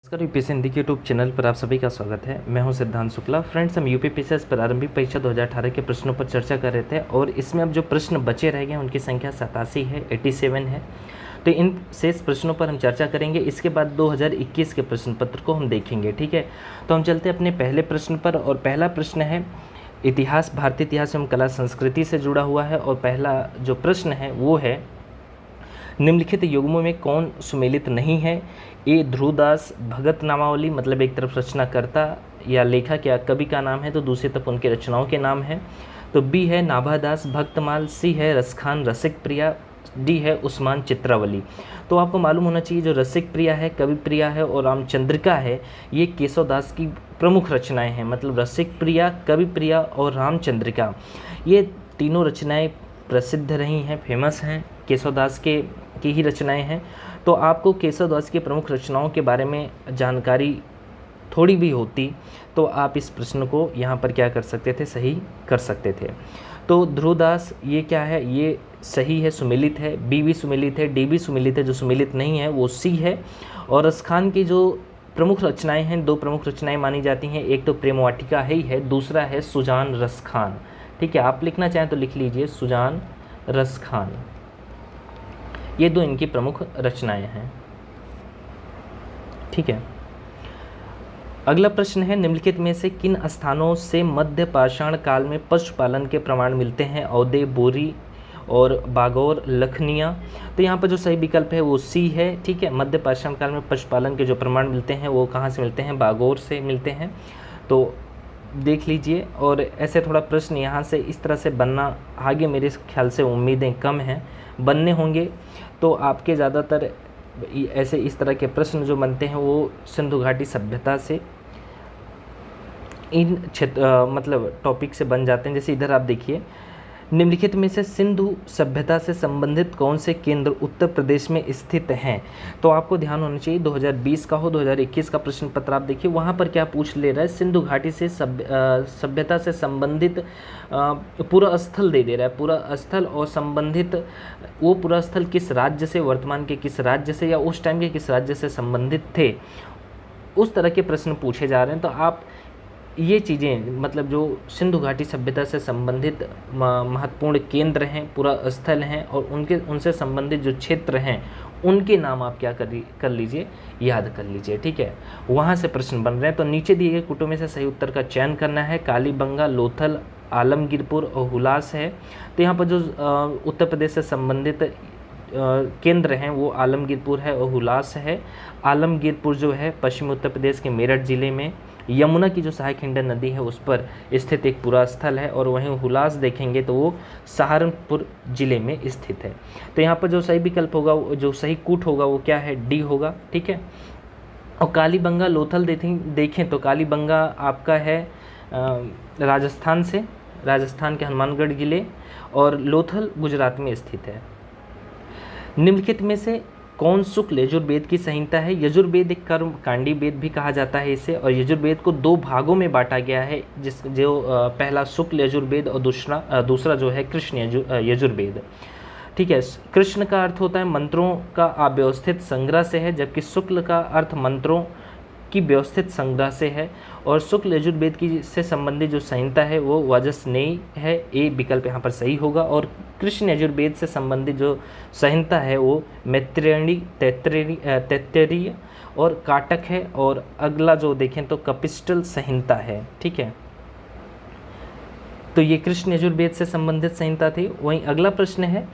नमस्कार, यूपीएससी हिंदी के YouTube channel पर आप सभी का स्वागत है। मैं हूं सिद्धांत शुक्ला। फ्रेंड्स, हम यूपीपीएससी प्रारंभिक परीक्षा 2018 के प्रश्नों पर चर्चा कर रहे थे और इसमें अब जो प्रश्न बचे रह गए उनकी संख्या 87 है, 87 है। तो इन शेष प्रश्नों पर हम चर्चा करेंगे। इसके बाद 2021 के प्रश्न पत्र को हम देखेंगे। ठीक है, तो हम चलते हैं अपने पहले प्रश्न पर और पहला प्रश्न है इतिहास, भारतीय इतिहास एवं कला संस्कृति से जुड़ा हुआ है। और पहला जो प्रश्न है वो है, निम्नलिखित युग्मों में कौन सुमेलित नहीं है? ए ध्रुवदास भगत नामावली, मतलब एक तरफ रचनाकर्ता या लेखक या कवि का नाम है तो दूसरी तरफ उनकी रचनाओं के नाम है। तो बी है नाभादास भक्तमाल, सी है रसखान रसिक प्रिया, डी है उस्मान चित्रावली। तो आपको मालूम होना चाहिए जो रसिक प्रिया है, कवि प्रिया है और रामचंद्रिका है, ये केशवदास की प्रमुख रचनाएं हैं। मतलब रसिक प्रिया, कवि प्रिया और रामचंद्रिका, ये तीनों रचनाएं प्रसिद्ध रही हैं, फेमस हैं, केशवदास की ही रचनाएं हैं। तो आपको केशवदास की प्रमुख रचनाओं के बारे में जानकारी थोड़ी भी होती तो आप इस प्रश्न को यहाँ पर क्या कर सकते थे, सही कर सकते थे। तो ध्रुवदास ये क्या है, ये सही है, सुमेलित है। बी भी सुमेलित है, डी भी सुमेलित है। जो सुमेलित नहीं है वो सी है। और रसखान की जो प्रमुख रचनाएं हैं, दो प्रमुख रचनाएं मानी जाती हैं, एक तो प्रेम वाटिका ही है, दूसरा है सुजान रसखान। ठीक है, आप लिखना चाहें तो लिख लीजिए सुजान रसखान। ये दो इनकी प्रमुख रचनाएं हैं। ठीक है, अगला प्रश्न है, निम्नलिखित में से किन स्थानों से मध्य पाषाण काल में पशुपालन के प्रमाण मिलते हैं? औदे, बोरी और बागौर, लखनिया। तो यहाँ पर जो सही विकल्प है वो सी है। ठीक है, मध्य पाषाण काल में पशुपालन के जो प्रमाण मिलते हैं वो कहाँ से मिलते हैं? बागौर से मिलते हैं। तो देख लीजिए। और ऐसे थोड़ा प्रश्न यहाँ से इस तरह से बनना आगे मेरे ख्याल से उम्मीदें कम हैं, बनने होंगे। तो आपके ज़्यादातर ऐसे इस तरह के प्रश्न जो बनते हैं वो सिंधु घाटी सभ्यता से, इन क्षेत्र मतलब टॉपिक से बन जाते हैं। जैसे इधर आप देखिए, निम्नलिखित में से सिंधु सभ्यता से संबंधित कौन से केंद्र उत्तर प्रदेश में स्थित हैं? तो आपको ध्यान होना चाहिए 2020 का हो 2021 का प्रश्न पत्र आप देखिए, वहाँ पर क्या पूछ ले रहा है, सिंधु घाटी से सभ्यता से संबंधित पूरा स्थल दे रहा है, पूरा स्थल और संबंधित वो पूरा स्थल किस राज्य से, वर्तमान के किस राज्य से या उस टाइम के किस राज्य से संबंधित थे, उस तरह के प्रश्न पूछे जा रहे हैं। तो आप ये चीज़ें मतलब जो सिंधु घाटी सभ्यता से संबंधित महत्वपूर्ण केंद्र हैं, पूरा स्थल हैं और उनसे संबंधित जो क्षेत्र हैं उनके नाम आप क्या कर लीजिए, याद कर लीजिए। ठीक है, वहाँ से प्रश्न बन रहे हैं। तो नीचे दिए गए कुटों में से सही उत्तर का चयन करना है। कालीबंगा, लोथल, आलमगीरपुर और हुलास है। तो यहाँ पर जो उत्तर प्रदेश से संबंधित केंद्र हैं वो आलमगीरपुर है और हुलास है। आलमगीरपुर जो है पश्चिमी उत्तर प्रदेश के मेरठ ज़िले में यमुना की जो सहायक हिंडन नदी है उस पर स्थित एक पूरा स्थल है। और वहीं हुलास देखेंगे तो वो सहारनपुर जिले में स्थित है। तो यहाँ पर जो सही विकल्प होगा, जो सही कूट होगा वो क्या है, डी होगा। ठीक है, और कालीबंगा लोथल देखें तो कालीबंगा आपका है राजस्थान से, राजस्थान के हनुमानगढ़ जिले, और लोथल गुजरात में स्थित है। निम्नलिखित में से कौन शुक्ल यजुर्वेद की संहिता है? यजुर्वेद एक कर्मकांडी वेद भी कहा जाता है इसे, और यजुर्वेद को दो भागों में बांटा गया है, जो पहला शुक्ल यजुर्वेद और दूसरा जो है कृष्ण यजुर्वेद। ठीक है, कृष्ण का अर्थ होता है मंत्रों का अव्यवस्थित संग्रह से है, जबकि शुक्ल का अर्थ मंत्रों की व्यवस्थित संग्रह से है। और शुक्ल यजुर्वेद की से संबंधित जो संहिता है वो वाजस्नेयी है, ए विकल्प यहाँ पर सही होगा। और कृष्ण यजुर्वेद से संबंधित जो संहिता है वो मैत्रेयी, तैत्तिरीय और काटक है। और अगला जो देखें तो कपिस्टल संहिता है। ठीक है, तो ये कृष्ण यजुर्वेद से संबंधित संहिता थी। वहीं अगला प्रश्न है,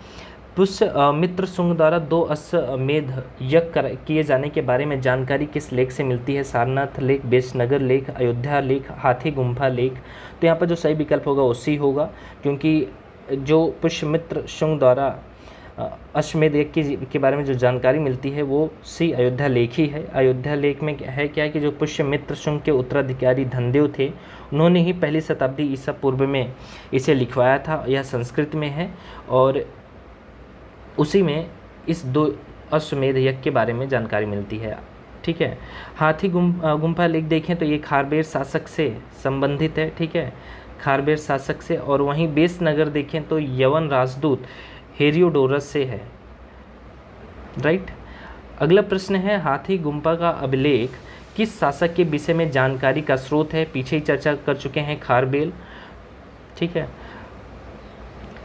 पुष्यमित्र शुंग द्वारा 2 अश्वमेध यज्ञ किए जाने के बारे में जानकारी किस लेख से मिलती है? सारनाथ लेख, बेशनगर लेख, अयोध्या लेख, हाथी गुम्फा लेख। तो यहाँ पर जो सही विकल्प होगा वो सी होगा, क्योंकि जो पुष्यमित्र शुंग द्वारा अश्वमेध यज्ञ के बारे में जो जानकारी मिलती है वो सी अयोध्या लेख ही है। अयोध्या लेख में है क्या कि जो पुष्यमित्र शुंग के उत्तराधिकारी धनदेव थे, उन्होंने ही पहली शताब्दी ईसा पूर्व में इसे लिखवाया था। यह संस्कृत में है और उसी में इस 2 अश्वमेध यज्ञ के बारे में जानकारी मिलती है। ठीक है, हाथी गुम्फा लेख देखें तो ये खारबेर शासक से संबंधित है। ठीक है, खारबेर शासक से। और वहीं बेसनगर देखें तो यवन राजदूत हेरियोडोरस से है। राइट, अगला प्रश्न है, हाथी गुम्पा का अभिलेख किस शासक के विषय में जानकारी का स्रोत है? पीछे ही चर्चा कर चुके हैं, खारबेल। ठीक है,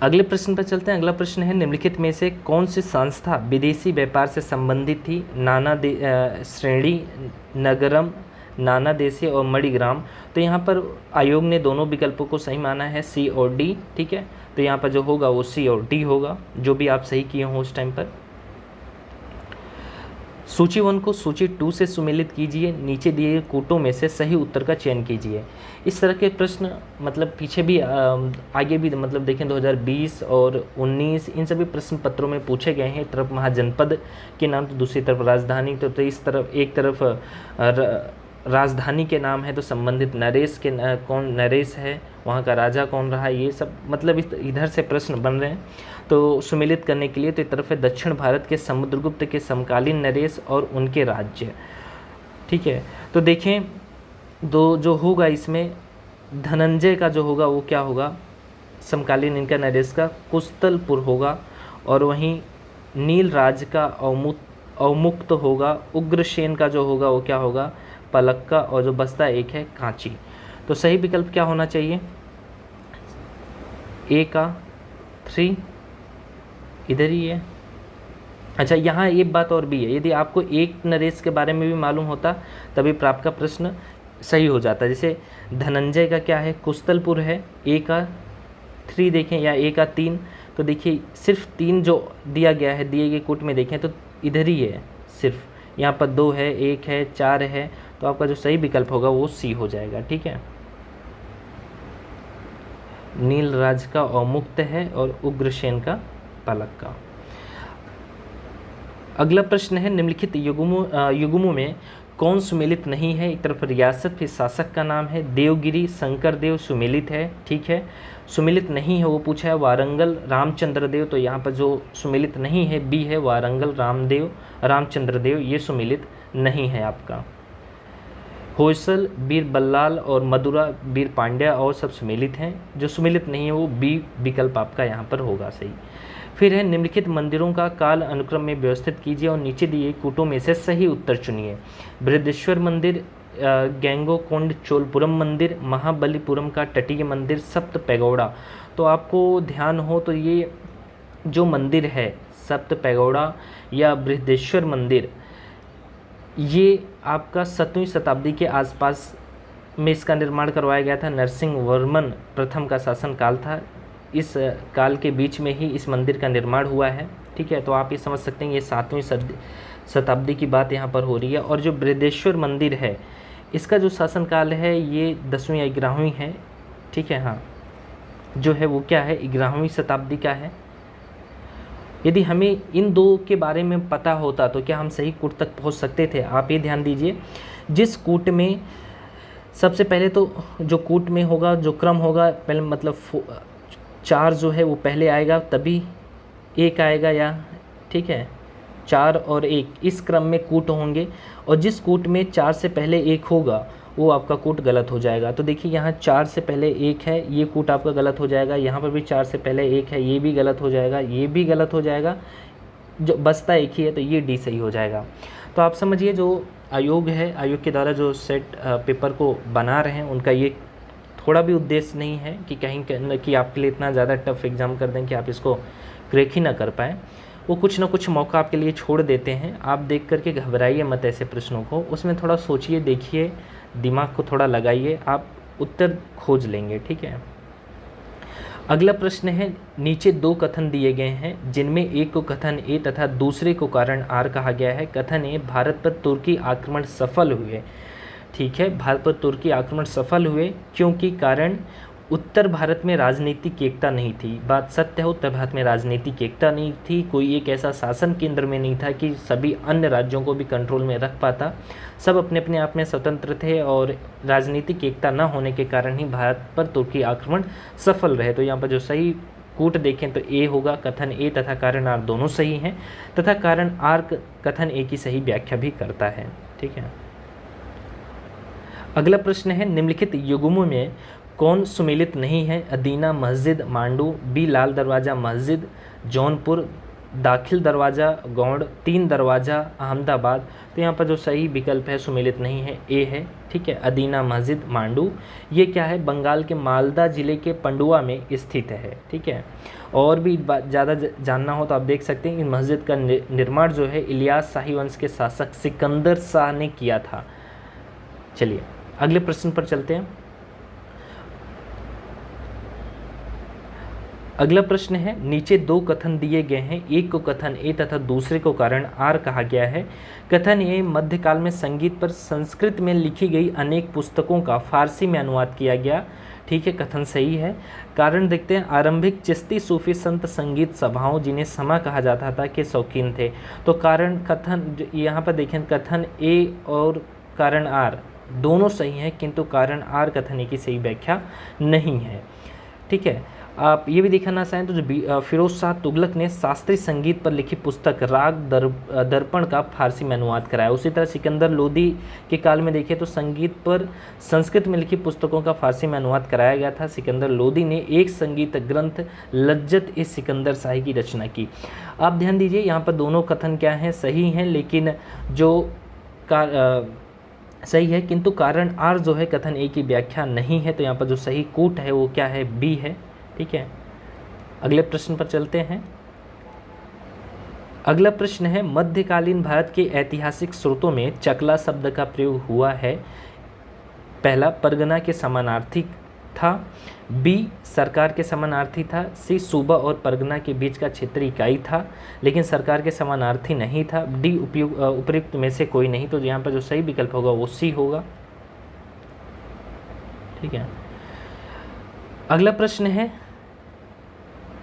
अगले प्रश्न पर चलते हैं। अगला प्रश्न है, निम्नलिखित में से कौन सी संस्था विदेशी व्यापार से संबंधित थी? श्रेणी, नगरम, नाना देशी और मणिग्राम। तो यहाँ पर आयोग ने दोनों विकल्पों को सही माना है, सी और डी। ठीक है, तो यहाँ पर जो होगा वो सी और डी होगा, जो भी आप सही किए हों उस टाइम पर। सूची 1 को सूची 2 से सुमेलित कीजिए, नीचे दिए गए कूटों में से सही उत्तर का चयन कीजिए। इस तरह के प्रश्न मतलब पीछे भी आगे भी मतलब देखें 2020 और 19 इन सभी प्रश्न पत्रों में पूछे गए हैं। एक तरफ महाजनपद के नाम तो दूसरी तरफ राजधानी, तो इस तरफ एक तरफ राजधानी के नाम है तो संबंधित नरेश के कौन नरेश है, वहाँ का राजा कौन रहा, ये सब मतलब इधर से प्रश्न बन रहे हैं। तो सुमेलित करने के लिए तो एक तरफ है दक्षिण भारत के समुद्रगुप्त के समकालीन नरेश और उनके राज्य। ठीक है, तो देखें दो जो होगा इसमें धनंजय का जो होगा वो क्या होगा, समकालीन इनका नरेश का कुस्तलपुर होगा, और वहीं नीलराज का अवमुक्त होगा। उग्रसेन का जो होगा वो क्या होगा, पलक्का, और जो बस्ता एक है कांची। तो सही विकल्प क्या होना चाहिए, ए का 3 इधर ही है। अच्छा, यहाँ एक बात और भी है, यदि आपको एक नरेश के बारे में भी मालूम होता तभी प्राप्त का प्रश्न सही हो जाता। जैसे धनंजय का क्या है, कुस्तलपुर है, ए का 3 देखें या ए का 3, तो देखिए सिर्फ 3 जो दिया गया है दिए गए कूट में देखें तो इधर ही है, सिर्फ यहाँ पर 2 है, 1 है, 4 है, तो आपका जो सही विकल्प होगा वो सी हो जाएगा। ठीक है, नीलराज का अवमुक्त है और उग्रसेन का पलक्का। अगला प्रश्न है, निम्नलिखित युग्मों में कौन सुमेलित नहीं है? एक तरफ रियासत, फिर शासक का नाम है, देवगिरी, शंकरदेव सुमेलित है। ठीक है, सुमेलित नहीं है वो पूछा है वारंगल रामचंद्र देव, तो यहाँ पर जो सुमेलित नहीं है बी है वारंगल रामचंद्र देव, ये सुमेलित नहीं है आपका। होयसल, वीर बल्लाल और मदुरा वीर पांड्या और सब सुमेलित हैं, जो सुमेलित नहीं है वो बी विकल्प आपका यहाँ पर होगा सही। फिर है, निम्नलिखित मंदिरों का काल अनुक्रम में व्यवस्थित कीजिए और नीचे दिए कूटों में से सही उत्तर चुनिए। बृहदेश्वर मंदिर, गैंगोकोंड चोलपुरम मंदिर, महाबलीपुरम का तटीय मंदिर, सप्त पैगोड़ा। तो आपको ध्यान हो तो ये जो मंदिर है सप्त पैगोड़ा या बृहदेश्वर मंदिर, ये आपका 7वीं शताब्दी के आसपास में इसका निर्माण करवाया गया था। नरसिंह वर्मन प्रथम का शासन काल था, इस काल के बीच में ही इस मंदिर का निर्माण हुआ है। ठीक है, तो आप ये समझ सकते हैं ये 7वीं शताब्दी की बात यहाँ पर हो रही है। और जो बृहदेश्वर मंदिर है इसका जो शासनकाल है ये 10वीं या 11वीं है। ठीक है, हाँ, जो है वो क्या है 11वीं शताब्दी का है। यदि हमें इन दो के बारे में पता होता तो क्या हम सही कूट तक पहुँच सकते थे? आप ये ध्यान दीजिए, जिस कूट में सबसे पहले तो जो कूट में होगा जो क्रम होगा पहले मतलब 4 जो है वो पहले आएगा तभी 1 आएगा, या ठीक है 4 और 1 इस क्रम में कूट होंगे, और जिस कूट में 4 से पहले 1 होगा वो आपका कूट गलत हो जाएगा। तो देखिए यहाँ 4 से पहले 1 है, ये कूट आपका गलत हो जाएगा। यहाँ पर भी 4 से पहले 1 है, ये भी गलत हो जाएगा, ये भी गलत हो जाएगा, जो बचता एक ही है तो ये डी सही हो जाएगा। तो आप समझिए जो आयोग है, आयोग के द्वारा जो सेट पेपर को बना रहे हैं उनका ये थोड़ा भी उद्देश्य नहीं है कि कहीं कि आपके लिए इतना ज़्यादा टफ एग्ज़ाम कर दें कि आप इसको क्रैक ही ना कर पाएँ। वो कुछ ना कुछ मौका आपके लिए छोड़ देते हैं। आप देख करके घबराइए मत ऐसे प्रश्नों को, उसमें थोड़ा सोचिए, देखिए, दिमाग को थोड़ा लगाइए, आप उत्तर खोज लेंगे। ठीक है, अगला प्रश्न है, नीचे 2 कथन दिए गए हैं जिनमें एक को कथन ए तथा दूसरे को कारण आर कहा गया है। कथन ए, भारत पर तुर्की आक्रमण सफल हुए। ठीक है, भारत पर तुर्की आक्रमण सफल हुए क्योंकि कारण उत्तर भारत में राजनीतिक एकता नहीं थी। बात सत्य है, उत्तर भारत में राजनीतिक एकता नहीं थी, कोई एक ऐसा शासन केंद्र में नहीं था कि सभी अन्य राज्यों को भी कंट्रोल में रख पाता। सब अपने अपने आप में स्वतंत्र थे और राजनीतिक एकता न होने के कारण ही भारत पर तुर्की आक्रमण सफल रहे। तो यहाँ पर जो सही कूट देखें तो ए होगा, कथन ए तथा कारण आर दोनों सही हैं, तथा कारण आर कथन ए की सही व्याख्या भी करता है। ठीक है, अगला प्रश्न है, निम्नलिखित युग्मों में कौन सुमेलित नहीं है? अदीना मस्जिद, मांडू, बी लाल दरवाज़ा मस्जिद, जौनपुर, दाखिल दरवाज़ा गौड़, 3 दरवाज़ा अहमदाबाद। तो यहाँ पर जो सही विकल्प है सुमेलित नहीं है, ए है। ठीक है, अदीना मस्जिद मांडू, ये क्या है, बंगाल के मालदा ज़िले के पंडुआ में स्थित है। ठीक है, और भी ज़्यादा जानना हो तो आप देख सकते हैं कि मस्जिद का निर्माण जो है इलियास शाही वंश के शासक सिकंदर शाह ने किया था। चलिए अगले प्रश्न पर चलते हैं। अगला प्रश्न है, नीचे 2 कथन दिए गए हैं, एक को कथन ए तथा दूसरे को कारण आर कहा गया है। कथन ए, मध्यकाल में संगीत पर संस्कृत में लिखी गई अनेक पुस्तकों का फारसी में अनुवाद किया गया। ठीक है, कथन सही है। कारण देखते हैं, आरंभिक चिश्ती सूफी संत संगीत सभाओं जिन्हें समा कहा जाता था के शौकीन थे। तो कारण कथन यहाँ पर देखें, कथन ए और कारण आर दोनों सही हैं, किंतु कारण आर कथन ए की सही व्याख्या नहीं है। ठीक है, आप ये भी देखना चाहें तो जो फिरोज शाह तुगलक ने शास्त्रीय संगीत पर लिखी पुस्तक राग दर्पण का फारसी में अनुवाद कराया। उसी तरह सिकंदर लोदी के काल में देखें तो संगीत पर संस्कृत में लिखी पुस्तकों का फारसी में अनुवाद कराया गया था। सिकंदर लोदी ने एक संगीत ग्रंथ लज्जत ए सिकंदर शाही की रचना की। आप ध्यान दीजिए, यहाँ पर दोनों कथन क्या हैं, सही हैं, लेकिन जो सही है, किंतु कारण आर जो है कथन ए की व्याख्या नहीं है। तो यहाँ पर जो सही कूट है वो क्या है, बी है। ठीक है, अगले प्रश्न पर चलते हैं। अगला प्रश्न है, मध्यकालीन भारत के ऐतिहासिक स्रोतों में चकला शब्द का प्रयोग हुआ है। पहला, परगना के समानार्थी था, बी, सरकार के समानार्थी था, सी, सूबा और परगना के बीच का क्षेत्रीय इकाई था लेकिन सरकार के समानार्थी नहीं था, डी, उपयुक्त में से कोई नहीं। तो यहाँ पर जो सही विकल्प होगा वो सी होगा। ठीक है, अगला प्रश्न है,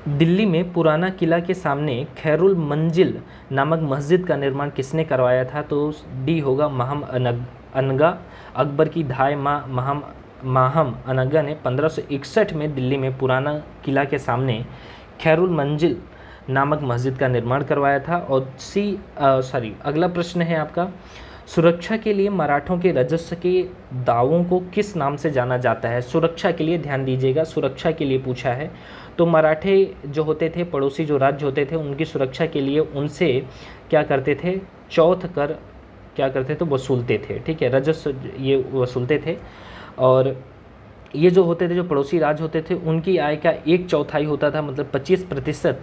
दिल्ली में पुराना किला के सामने खैरुल मंजिल नामक मस्जिद का निर्माण किसने करवाया था? तो डी होगा महम अनगा। अकबर की धाय माहम अनगा ने 1561 में दिल्ली में पुराना किला के सामने खैरुल मंजिल नामक मस्जिद का निर्माण करवाया था। और अगला प्रश्न है आपका, सुरक्षा के लिए मराठों के राजस्व के दावों को किस नाम से जाना जाता है? सुरक्षा के लिए, ध्यान दीजिएगा, सुरक्षा के लिए पूछा है। तो मराठे जो होते थे, पड़ोसी जो राज्य होते थे, उनकी सुरक्षा के लिए उनसे क्या करते थे, चौथ कर क्या करते थे, वसूलते थे। ठीक है, राजस्व ये वसूलते थे। और ये जो होते थे, जो पड़ोसी राज्य होते थे, उनकी आय का 1/4 होता था, मतलब 25%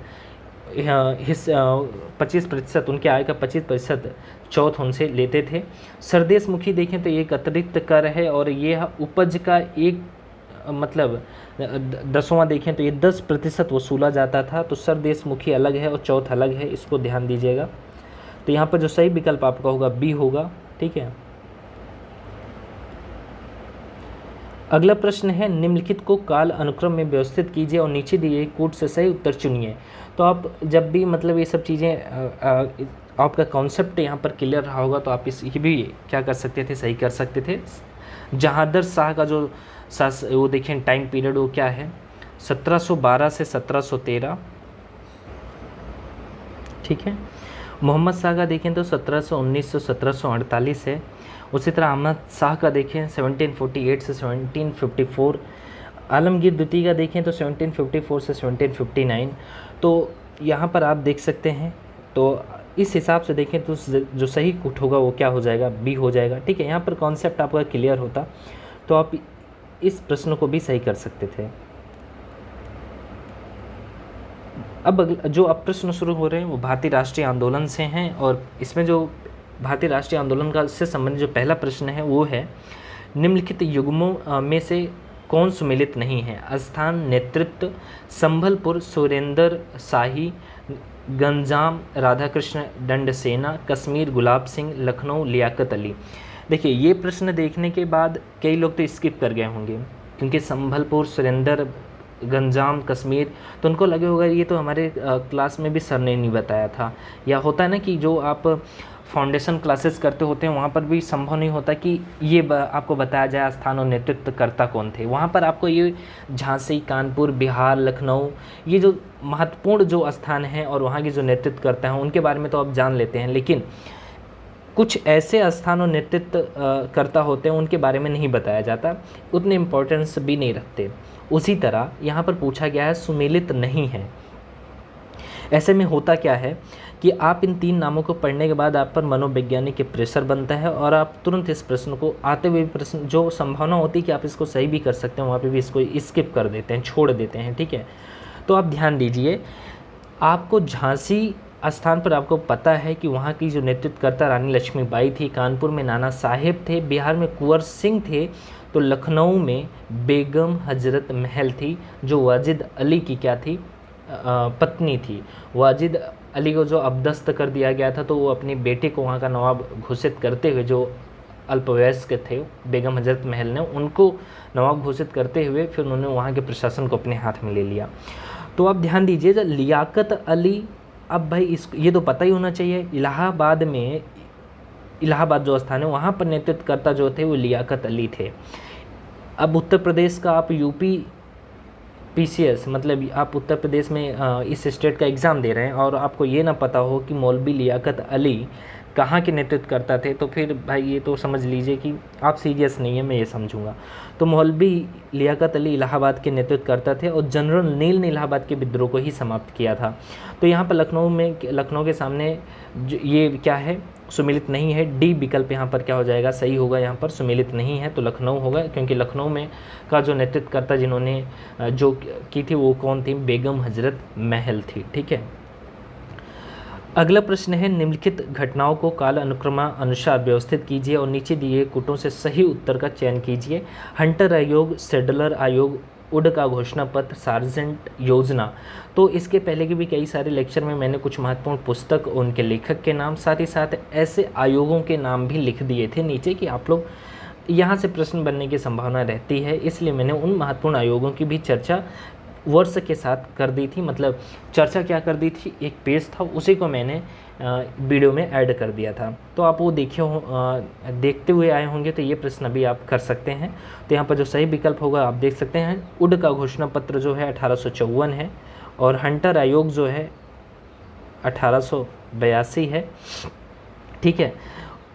25%, उनके आय का 25% चौथ उनसे लेते थे। सरदेशमुखी देखें तो ये एक अतिरिक्त कर है और ये उपज का एक मतलब 10वां देखें तो ये 10% वसूला जाता था। तो सरदेशमुखी अलग है और चौथ अलग है, इसको ध्यान दीजिएगा। तो यहाँ पर जो सही विकल्प आपका होगा बी होगा। ठीक है, अगला प्रश्न है, निम्नलिखित को काल अनुक्रम में व्यवस्थित कीजिए और नीचे दिए कोड से सही उत्तर चुनिए। तो आप जब भी मतलब ये सब चीज़ें आपका कॉन्सेप्ट यहाँ पर क्लियर रहा होगा तो आप ये भी क्या कर सकते थे, सही कर सकते थे। जहांगीर शाह का जो वो देखें टाइम पीरियड वो क्या है, 1712 से 1713। ठीक है, मोहम्मद शाह का देखें तो 1719 से 1748 है। उसी तरह अहमद शाह का देखें 1748 से 1754। आलमगीर द्वितीय का देखें तो 1754 से 1759। तो यहाँ पर आप देख सकते हैं, तो इस हिसाब से देखें तो जो सही कुट होगा वो क्या हो जाएगा, बी हो जाएगा। ठीक है, यहाँ पर कॉन्सेप्ट आपका क्लियर होता तो आप इस प्रश्न को भी सही कर सकते थे। अब जो अब प्रश्न शुरू हो रहे हैं वो भारतीय राष्ट्रीय आंदोलन से हैं और इसमें जो भारतीय राष्ट्रीय आंदोलन का से संबंधित जो पहला प्रश्न है वो है, निम्नलिखित युग्मों में से कौन सुमेलित नहीं है? स्थान, नेतृत्व, संभलपुर सुरेंद्र शाही, गंजाम राधाकृष्ण दंडसेना, कश्मीर गुलाब सिंह, लखनऊ लियाकत अली। देखिए ये प्रश्न देखने के बाद कई लोग तो स्किप कर गए होंगे क्योंकि संभलपुर, सुरेंद्र, गंजाम, कश्मीर, तो उनको लगे होगा ये तो हमारे क्लास में भी सर ने नहीं बताया था। या होता है ना कि जो आप फाउंडेशन क्लासेस करते होते हैं वहाँ पर भी संभव नहीं होता कि ये आपको बताया जाए स्थान और नेतृत्वकर्ता कौन थे। वहाँ पर आपको ये झांसी, कानपुर, बिहार, लखनऊ, ये जो महत्वपूर्ण जो स्थान हैं और वहाँ के जो नेतृत्वकर्ता हैं उनके बारे में तो आप जान लेते हैं, लेकिन कुछ ऐसे स्थान और नेतृत्व करता होते हैं उनके बारे में नहीं बताया जाता, उतने इम्पोर्टेंस भी नहीं रखते। उसी तरह यहाँ पर पूछा गया है सुमेलित नहीं है। ऐसे में होता क्या है कि आप इन 3 नामों को पढ़ने के बाद आप पर मनोवैज्ञानिक के प्रेशर बनता है और आप तुरंत इस प्रश्न को आते हुए प्रश्न जो संभावना होती है कि आप इसको सही भी कर सकते हैं वहाँ पे भी इसको स्किप कर देते हैं, छोड़ देते हैं, ठीक है। तो आप ध्यान दीजिए, आपको झांसी स्थान पर आपको पता है कि वहाँ की जो नेतृत्वकर्ता रानी लक्ष्मीबाई थी, कानपुर में नाना साहेब थे, बिहार में कुंवर सिंह थे, तो लखनऊ में बेगम हजरत महल थी जो वाजिद अली की क्या थी, पत्नी थी। वाजिद अली को जो अबदस्त कर दिया गया था तो वो अपनी बेटे को वहाँ का नवाब घोषित करते हुए, जो अल्पवयस्क थे बेगम हजरत महल ने, उनको नवाब घोषित करते हुए फिर उन्होंने वहाँ के प्रशासन को अपने हाथ में ले लिया। तो आप ध्यान दीजिए, जब लियाकत अली, अब भाई इस ये तो पता ही होना चाहिए, इलाहाबाद में, इलाहाबाद जो स्थान है वहाँ पर नेतृत्वकर्ता जो थे वो लियाकत अली थे। अब उत्तर प्रदेश का आप यूपी PCS मतलब आप उत्तर प्रदेश में इस स्टेट का एग्ज़ाम दे रहे हैं और आपको ये ना पता हो कि मौलवी लियाकत अली कहाँ के नेतृत्व करता थे, तो फिर भाई ये तो समझ लीजिए कि आप सीरियस नहीं है, मैं ये समझूंगा। तो मौलवी लियाकत अली इलाहाबाद के नेतृत्व करता थे और जनरल नील ने इलाहाबाद के विद्रोह को ही समाप्त किया था। तो यहाँ पर लखनऊ के सामने ये क्या है, सुमेलित नहीं है। डी विकल्प यहाँ पर क्या हो जाएगा, सही होगा, यहाँ पर सुमेलित नहीं है तो लखनऊ होगा, क्योंकि लखनऊ में का जो नेतृत्वकर्ता जिन्होंने जो की थी वो कौन थी, बेगम हजरत महल थी, ठीक है। अगला प्रश्न है, निम्नलिखित घटनाओं को काल अनुक्रमानुसार व्यवस्थित कीजिए और नीचे दिए कूटों से सही उत्तर का चयन कीजिए। हंटर आयोग, सेडलर आयोग, उड का घोषणा पत्र, सार्जेंट योजना। तो इसके पहले के भी कई सारे लेक्चर में मैंने कुछ महत्वपूर्ण पुस्तक, उनके लेखक के नाम, साथ ही साथ ऐसे आयोगों के नाम भी लिख दिए थे नीचे कि आप लोग यहाँ से प्रश्न बनने की संभावना रहती है, इसलिए मैंने उन महत्वपूर्ण आयोगों की भी चर्चा वर्ष के साथ कर दी थी। मतलब चर्चा क्या कर दी थी, एक पेज था उसी को मैंने वीडियो में ऐड कर दिया था, तो आप वो देखते हुए आए होंगे, तो ये प्रश्न भी आप कर सकते हैं। तो यहाँ पर जो सही विकल्प होगा आप देख सकते हैं, उड का घोषणा पत्र जो है 1854 है और हंटर आयोग जो है 1882 है, ठीक है,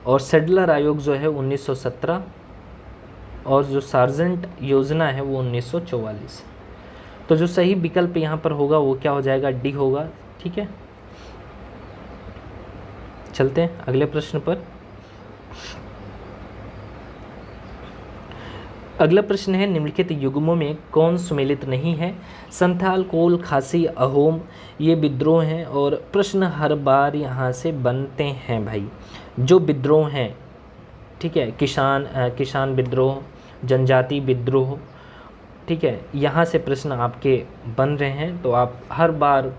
और सेडलर आयोग जो है 1917 और जो सार्जेंट योजना है वो 1944। तो जो सही विकल्प यहाँ पर होगा वो क्या हो जाएगा, डी होगा, ठीक है। चलते हैं अगले प्रश्न पर। अगला प्रश्न है, निम्नलिखित युग्मों में कौन सुमेलित नहीं है। संथाल, कोल, खासी, अहोम ये विद्रोह हैं और प्रश्न हर बार यहाँ से बनते हैं भाई, जो विद्रोह हैं, ठीक है, किसान विद्रोह, जनजाति विद्रोह, ठीक है, यहाँ से प्रश्न आपके बन रहे हैं। तो आप हर बार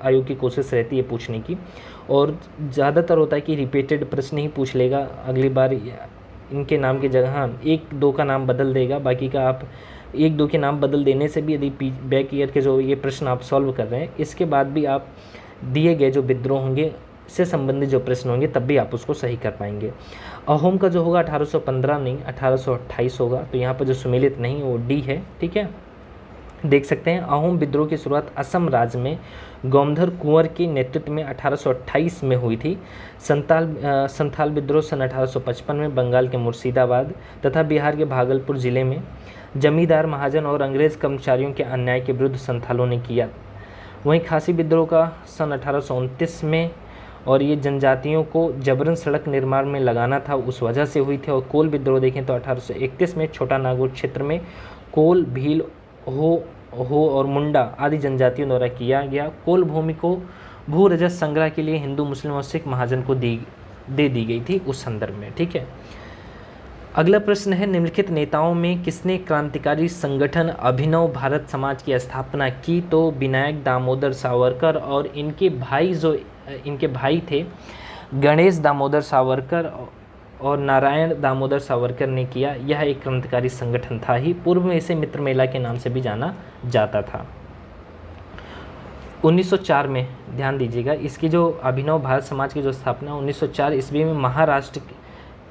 आयोग की कोशिश रहती है पूछने की, और ज़्यादातर होता है कि रिपीटेड प्रश्न ही पूछ लेगा, अगली बार इनके नाम की जगह 1-2 का नाम बदल देगा, बाकी का आप 1-2 के नाम बदल देने से भी यदि बैक ईयर के जो ये प्रश्न आप सॉल्व कर रहे हैं, इसके बाद भी आप दिए गए जो विद्रोह होंगे से संबंधित जो प्रश्न होंगे तब भी आप उसको सही कर पाएंगे। अहोम का जो होगा 1815 नहीं 1828 होगा, तो यहाँ पर जो सुमेलित नहीं वो डी है, ठीक है। देख सकते हैं, अहोम विद्रोह की शुरुआत असम राज्य में गौमधर कुंवर के नेतृत्व में 1828 में हुई थी। संथाल विद्रोह सन 1855 में बंगाल के मुर्शिदाबाद तथा बिहार के भागलपुर जिले में जमींदार, महाजन और अंग्रेज कर्मचारियों के अन्याय के विरुद्ध संथालों ने किया। वहीं खासी विद्रोह का सन 1829 में, और ये जनजातियों को जबरन सड़क निर्माण में लगाना था उस वजह से हुई थी। और कोल विद्रोह देखें तो 1831 में छोटा नागौर क्षेत्र में कोल, भील, हो और मुंडा आदि जनजातियों द्वारा किया गया। कोल भूमि को भू रजत संग्रह के लिए हिंदू, मुस्लिम और सिख महाजन को दे दी गई थी उस संदर्भ में, ठीक है। अगला प्रश्न है, निम्नलिखित नेताओं में किसने क्रांतिकारी संगठन अभिनव भारत समाज की स्थापना की। तो विनायक दामोदर सावरकर और इनके भाई थे गणेश दामोदर सावरकर और नारायण दामोदर सावरकर ने किया। यह एक क्रांतिकारी संगठन था ही, पूर्व में इसे मित्र मेला के नाम से भी जाना जाता था। 1904 में ध्यान दीजिएगा, इसकी जो अभिनव भारत समाज की जो स्थापना 1904 ईस्वी में महाराष्ट्र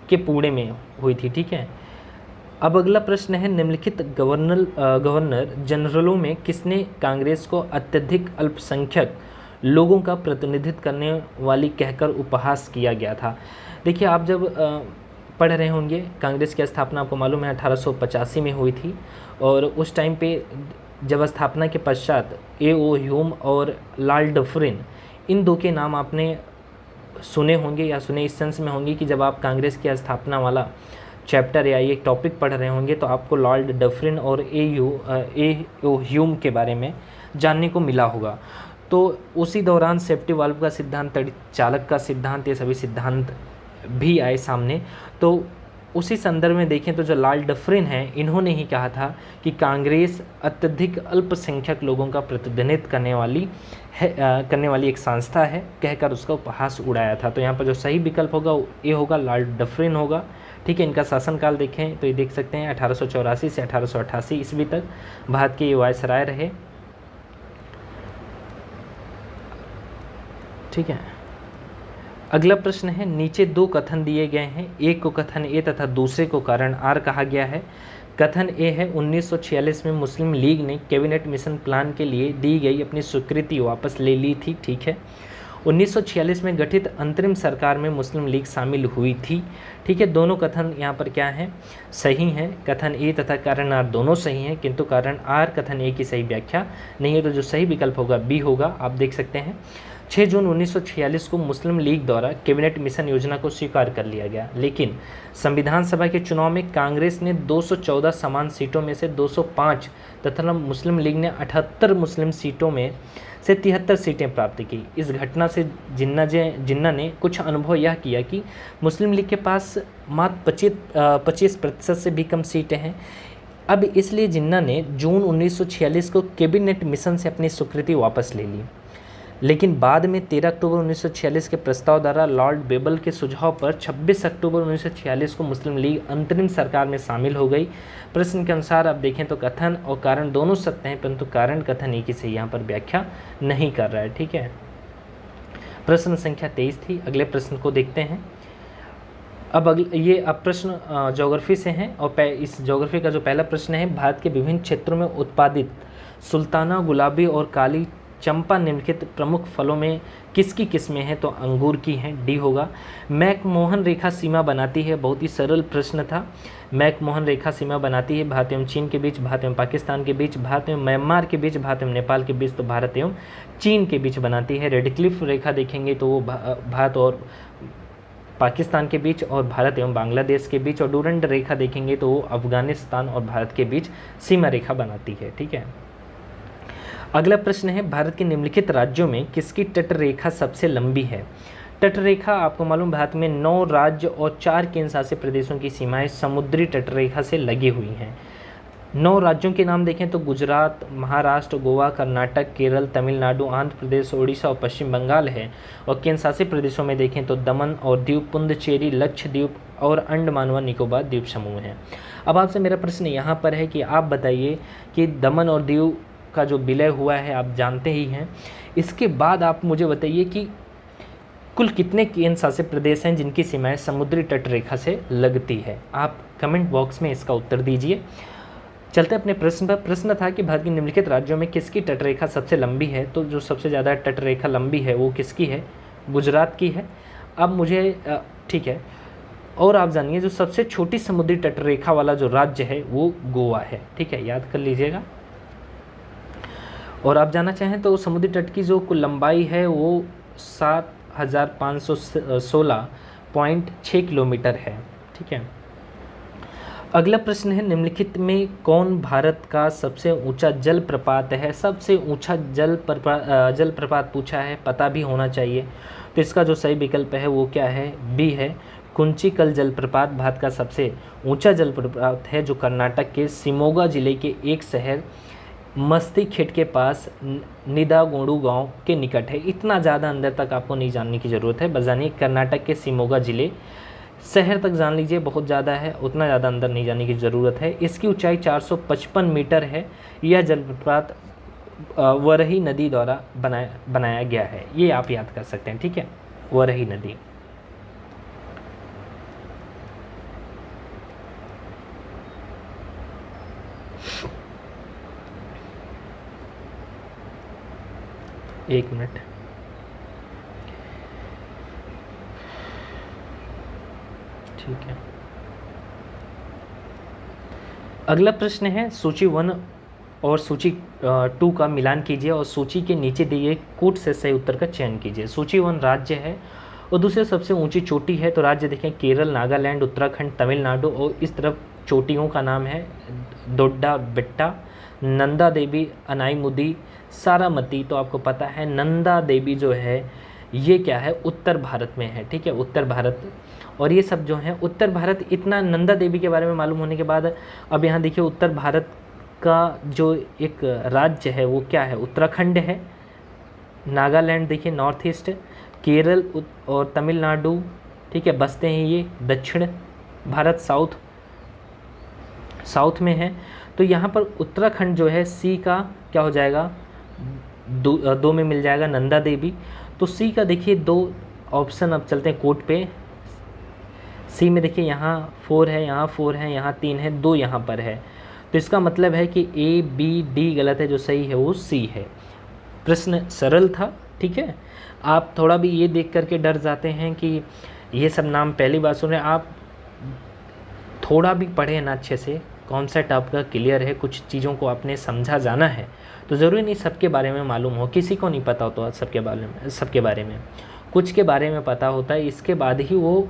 के पुणे में हुई थी, ठीक है। अब अगला प्रश्न है, निम्नलिखित गवर्नर जनरलों में किसने कांग्रेस को अत्यधिक अल्पसंख्यक लोगों का प्रतिनिधित्व करने वाली कहकर उपहास किया गया था। देखिए, आप जब पढ़ रहे होंगे, कांग्रेस की स्थापना आपको मालूम है 1885 में हुई थी, और उस टाइम पे जब स्थापना के पश्चात ए.ओ. ह्यूम और लॉर्ड डफरिन, इन दो के नाम आपने सुने होंगे या सुने इस सेंस में होंगे कि जब आप कांग्रेस की स्थापना वाला चैप्टर या ये टॉपिक पढ़ रहे होंगे तो आपको लॉर्ड डफरिन और ए.ओ. ह्यूम के बारे में जानने को मिला होगा। तो उसी दौरान सेफ्टी वाल्व का सिद्धांत, तड़ित चालक का सिद्धांत, ये सभी सिद्धांत भी आए सामने। तो उसी संदर्भ में देखें तो जो लॉर्ड डफरिन हैं, इन्होंने ही कहा था कि कांग्रेस अत्यधिक अल्पसंख्यक लोगों का प्रतिनिधित्व करने वाली एक संस्था है, कहकर उसका उपहास उड़ाया था। तो यहाँ पर जो सही विकल्प होगा ये होगा, लॉर्ड डफरिन होगा। ठीक है, इनका शासनकाल देखें तो ये देख सकते हैं 1884 से 1888 ईस्वी तक भारत के ये वायसराय रहे। ठीक है, अगला प्रश्न है, नीचे दो कथन दिए गए हैं, एक को कथन ए तथा दूसरे को कारण आर कहा गया है। कथन ए है 1946 में मुस्लिम लीग ने कैबिनेट मिशन प्लान के लिए दी गई अपनी स्वीकृति वापस ले ली थी। ठीक है, 1946 में गठित अंतरिम सरकार में मुस्लिम लीग शामिल हुई थी। ठीक है, दोनों कथन यहाँ पर क्या हैं, सही हैं। कथन ए तथा कारण आर दोनों सही हैं, किंतु कारण आर कथन ए की सही व्याख्या नहीं है। तो जो सही विकल्प होगा बी होगा। आप देख सकते हैं 6 जून 1946 को मुस्लिम लीग द्वारा कैबिनेट मिशन योजना को स्वीकार कर लिया गया, लेकिन संविधान सभा के चुनाव में कांग्रेस ने 214 समान सीटों में से 205 तथा मुस्लिम लीग ने 78 मुस्लिम सीटों में से 73 सीटें प्राप्त की। इस घटना से जिन्ना ने कुछ अनुभव यह किया कि मुस्लिम लीग के पास मात्र 25% से भी कम सीटें हैं। अब इसलिए जिन्ना ने जून 1946 को कैबिनेट मिशन से अपनी स्वीकृति वापस ले ली, लेकिन बाद में 13 अक्टूबर 1946 के प्रस्ताव द्वारा लॉर्ड बेबल के सुझाव पर 26 अक्टूबर 1946 को मुस्लिम लीग अंतरिम सरकार में शामिल हो गई। प्रश्न के अनुसार आप देखें तो कथन और कारण दोनों सत्य हैं, परंतु कारण कथन एक ही से यहाँ पर व्याख्या नहीं कर रहा है। ठीक है, प्रश्न संख्या 23 थी। अगले प्रश्न को देखते हैं। अब प्रश्न ज्योग्राफी से हैं और इस ज्योग्राफी का जो पहला प्रश्न है, भारत के विभिन्न क्षेत्रों में उत्पादित सुल्ताना, गुलाबी और काली चंपा निम्नलिखित प्रमुख फलों में किसकी किस्में हैं? तो अंगूर की हैं, डी होगा। मैकमोहन रेखा सीमा बनाती है, बहुत ही सरल प्रश्न था। मैकमोहन रेखा सीमा बनाती है भारत एवं चीन के बीच, भारत एवं पाकिस्तान के बीच, भारत एवं म्यांमार के बीच, भारत एवं नेपाल के बीच, तो भारत एवं चीन के बीच बनाती है। रेडक्लिफ रेखा देखेंगे तो वो भारत और पाकिस्तान के बीच और भारत एवं बांग्लादेश के बीच, और डूरंड रेखा देखेंगे तो वो अफगानिस्तान और भारत के बीच सीमा रेखा बनाती है। ठीक है, अगला प्रश्न है, भारत के निम्नलिखित राज्यों में किसकी तट रेखा सबसे लंबी है? तट रेखा आपको मालूम, भारत में 9 राज्य और 4 केंद्र शासित प्रदेशों की सीमाएं समुद्री तट रेखा से लगी हुई हैं। 9 राज्यों के नाम देखें तो गुजरात, महाराष्ट्र, गोवा, कर्नाटक, केरल, तमिलनाडु, आंध्र प्रदेश, ओडिशा और पश्चिम बंगाल है। और केंद्र शासित प्रदेशों में देखें तो दमन और दीव, पुडुचेरी, लक्षद्वीप और अंडमान व निकोबार द्वीप समूह हैं। अब आपसे मेरा प्रश्न यहाँ पर है कि आप बताइए कि दमन और दीव का जो विलय हुआ है आप जानते ही हैं, इसके बाद आप मुझे बताइए कि कुल कितने केंद्र शासित प्रदेश हैं जिनकी सीमाएं समुद्री तट रेखा से लगती है? आप कमेंट बॉक्स में इसका उत्तर दीजिए। चलते हैं अपने प्रश्न पर। प्रश्न था कि भारत के निम्नलिखित राज्यों में किसकी तट रेखा सबसे लंबी है? तो जो सबसे ज़्यादा तट रेखा लंबी है वो किसकी है? गुजरात की है। अब मुझे ठीक है, और आप जानिए जो सबसे छोटी समुद्री तट रेखा वाला जो राज्य है वो गोवा है। ठीक है, याद कर लीजिएगा। और आप जानना चाहें तो समुद्री तट की जो कुल लंबाई है वो 7516.6 किलोमीटर है। ठीक है, अगला प्रश्न है, निम्नलिखित में कौन भारत का सबसे ऊंचा जलप्रपात है? सबसे ऊंचा जलप्रपात पूछा है, पता भी होना चाहिए। तो इसका जो सही विकल्प है वो क्या है? बी है। कुंचिकल जलप्रपात भारत का सबसे ऊंचा जलप्रपात है, जो कर्नाटक के शिमोगा जिले के एक शहर मस्तीखेट के पास निदागोंडू गांव के निकट है। इतना ज़्यादा अंदर तक आपको नहीं जानने की ज़रूरत है, बस जानिए कर्नाटक के शिमोगा जिले शहर तक जान लीजिए, बहुत ज़्यादा है, उतना ज़्यादा अंदर नहीं जाने की ज़रूरत है। इसकी ऊंचाई 455 मीटर है। यह जलप्रपात वरही नदी द्वारा बनाया गया है, ये आप याद कर सकते हैं। ठीक है, वरही नदी। एक मिनट, ठीक है। अगला प्रश्न है, सूची 1 और सूची 2 का मिलान कीजिए और सूची के नीचे दिए कूट से सही उत्तर का चयन कीजिए। सूची 1 राज्य है और दूसरे सबसे ऊंची चोटी है, तो राज्य देखें केरल, नागालैंड, उत्तराखंड, तमिलनाडु, और इस तरफ चोटियों का नाम है दोड्डा बेट्टा, नंदा देवी, अनाईमुदी, सारामती। तो आपको पता है नंदा देवी जो है ये क्या है, उत्तर भारत में है, ठीक है, उत्तर भारत। और ये सब जो है उत्तर भारत, इतना नंदा देवी के बारे में मालूम होने के बाद अब यहाँ देखिए उत्तर भारत का जो एक राज्य है वो क्या है, उत्तराखंड है, नागालैंड देखिए नॉर्थ ईस्ट, केरल और तमिलनाडु, ठीक है, बसते हैं ये दक्षिण भारत, साउथ में है। तो यहाँ पर उत्तराखंड जो है सी का क्या हो जाएगा, दो में मिल जाएगा नंदा देवी। तो सी का देखिए 2 ऑप्शन अब चलते हैं कोड पे। सी में देखिए यहाँ 4 है, यहाँ 4 है, यहाँ 3 है, 2 यहाँ पर है। तो इसका मतलब है कि ए बी डी गलत है, जो सही है वो सी है। प्रश्न सरल था, ठीक है। आप थोड़ा भी ये देख करके डर जाते हैं कि ये सब नाम पहली बार सुन रहे हैं, आप थोड़ा भी पढ़े ना अच्छे से, कॉन्सेप्ट आपका क्लियर है, कुछ चीज़ों को आपने समझा जाना है, तो ज़रूरी नहीं सबके बारे में मालूम हो, किसी को नहीं पता होता सबके बारे में कुछ के बारे में पता होता है। इसके बाद ही वो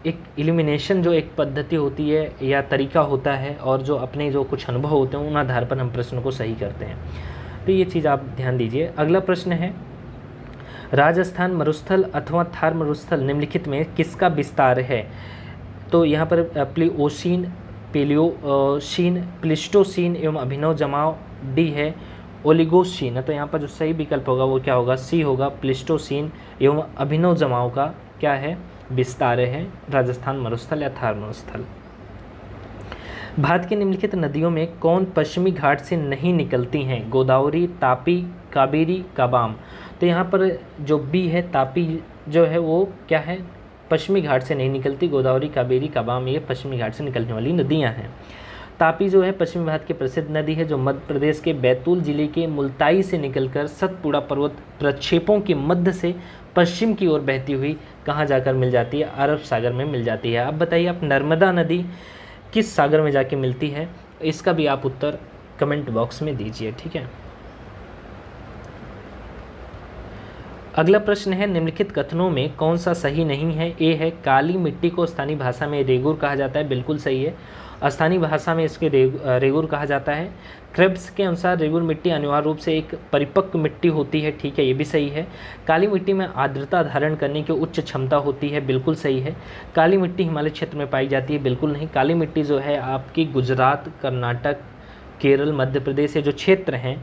एक एलिमिनेशन जो एक पद्धति होती है या तरीका होता है, और जो अपने जो कुछ अनुभव होते हैं उन आधार पर हम प्रश्न को सही करते हैं। तो ये चीज़ आप ध्यान दीजिए। अगला प्रश्न है, राजस्थान मरुस्थल अथवा थार मरुस्थल निम्नलिखित में किसका विस्तार है। तो यहाँ पर प्लीओसीन, पेलियोसीन, प्लिस्टोसीन एवं अभिनव जमाव, डी है ओलिगोसीन। तो यहाँ पर जो सही विकल्प होगा वो क्या होगा, सी होगा, प्लिस्टोसीन एवं अभिनव जमाव का क्या है, विस्तार है राजस्थान मरुस्थल या थार मरुस्थल। भारत की निम्नलिखित नदियों में कौन पश्चिमी घाट से नहीं निकलती हैं, गोदावरी, तापी, कावेरी, काबाम। तो यहाँ पर जो बी है तापी जो है वो क्या है, पश्चिमी घाट से नहीं निकलती, गोदावरी, कावेरी, काबाम ये पश्चिमी घाट से निकलने वाली नदियाँ हैं। तापी जो है पश्चिमी भारत की प्रसिद्ध नदी है, जो मध्य प्रदेश के बैतूल जिले के मुल्ताई से निकलकर सतपुड़ा पर्वत प्रक्षेपों के मध्य से पश्चिम की ओर बहती हुई कहाँ जाकर मिल जाती है, अरब सागर में मिल जाती है। अब बताइए आप, नर्मदा नदी किस सागर में जाके मिलती है, इसका भी आप उत्तर कमेंट बॉक्स में दीजिए, ठीक है। अगला प्रश्न है, निम्नलिखित कथनों में कौन सा सही नहीं है। ए है काली मिट्टी को स्थानीय भाषा में रेगुर कहा जाता है, बिल्कुल सही है, स्थानीय भाषा में इसके रेगुर कहा जाता है। क्रेब्स के अनुसार रेगुर मिट्टी अनिवार्य रूप से एक परिपक्व मिट्टी होती है, ठीक है, ये भी सही है। काली मिट्टी में आर्द्रता धारण करने की उच्च क्षमता होती है, बिल्कुल सही है। काली मिट्टी हिमालय क्षेत्र में पाई जाती है, बिल्कुल नहीं। काली मिट्टी जो है आपकी गुजरात, कर्नाटक, केरल, मध्य प्रदेश ये जो क्षेत्र हैं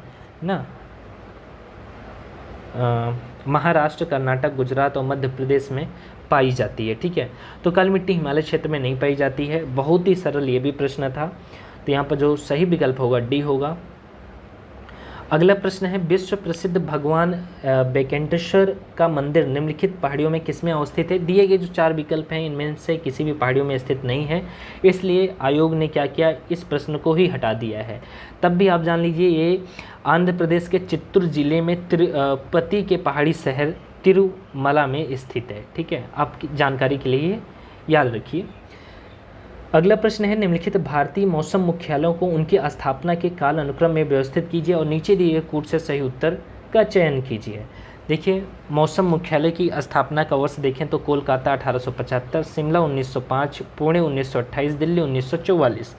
ना, महाराष्ट्र, कर्नाटक, गुजरात और मध्य प्रदेश में पाई जाती है, ठीक है। तो काली मिट्टी हिमालय क्षेत्र में नहीं पाई जाती है। बहुत ही सरल ये भी प्रश्न था, तो यहाँ पर जो सही विकल्प होगा डी होगा। अगला प्रश्न है, विश्व प्रसिद्ध भगवान बेंकटेश्वर का मंदिर निम्नलिखित पहाड़ियों में किसमें अवस्थित है। दिए गए जो 4 विकल्प हैं इनमें से किसी भी पहाड़ियों में स्थित नहीं है, इसलिए आयोग ने क्या किया, इस प्रश्न को ही हटा दिया है। तब भी आप जान लीजिए ये आंध्र प्रदेश के चित्तूर जिले में तिरुपति के पहाड़ी शहर तिरुमला में स्थित है, ठीक है, आपकी जानकारी के लिए याद रखिए। अगला प्रश्न है, निम्नलिखित भारतीय मौसम मुख्यालयों को उनकी स्थापना के काल अनुक्रम में व्यवस्थित कीजिए और नीचे दिए कूट से सही उत्तर का चयन कीजिए। देखिए मौसम मुख्यालय की स्थापना का वर्ष देखें तो कोलकाता 1875, शिमला 1905, पुणे 1928, दिल्ली 1944।